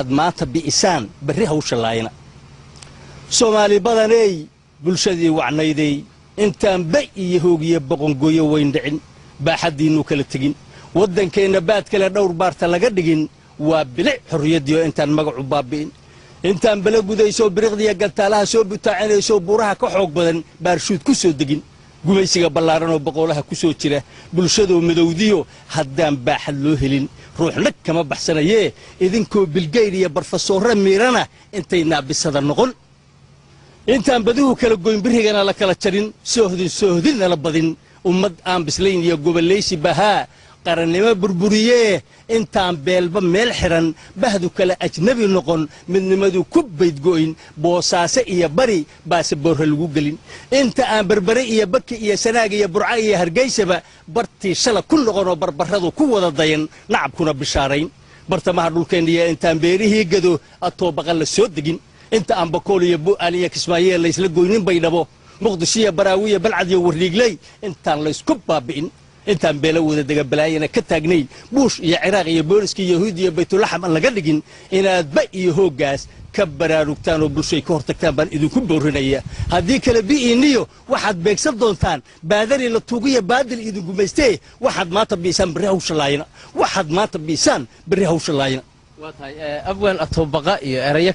maanta bi'isaan barri hawsha laayna Soomaali badanay bulshadii wacnayday intaan bay iyo hoogiye boqongoyo weyn dhicin baaxadiinu kala tagin wadankeena baad kala dhowr baarta laga dhigin waa bilic xorriyadiyo intaan magacu baabi'in intaan bala gudayso biriqdiya galtaalaha soo butaacinayso buuraha ka xoog badan baarshuud ku soo degin gumaysiga ballaaran oo boqolaha ku soo jira bulshadu midowdiyo haddaan baaxad loo helin ruuxna kama baxsanayee idinkoo bilgeyr iyo barfasoorra miirana intay naabisada noqon intaan baduhu kala goyn birigana la kala jarin soohdin la badin ummad aan bislayn iyo goboleysi bahaa qarannimo burburiyee intaan beelba meel xiran bahdu kala ajnabi noqon midnimadu ku baydgo'in boosaase iyo bari baase boorra lagu gelin inta aan barbare iyo baki iyo sanaag iyo burca iyo hargeysaba bartii shala ku noqon oo barbarradu ku wada dayan nacabkuna bishaarayn bartamaha dhulkeenniya intaan beerihii gado atoobaqa la soo degin inta aan bakool iyo bu'aal iyo kismaayeel laysla goynin baydhabo muqdisho iyo baraawiya balcad iyo warriigley intaan laysku baabi'in intaan beela wada dega balaayana ka taagnayn buush iyo ciraaq iyo booliska yahuud iyo baytulaxam aan laga dhigin inaad ba iyo hooggaas ka baraarugtaan oo bulshay ka hortagtaan baan idinku boorinaya haddii kale bi'iniyo waxaad beegsan doontaan baadari la tuugiya baadil idin gumaystee waxaad maanta biisaan barri hawsha laayna waxaad maanta biisaan barri hawsha laayna waa tahay abwaan atoobaqa iyo eraya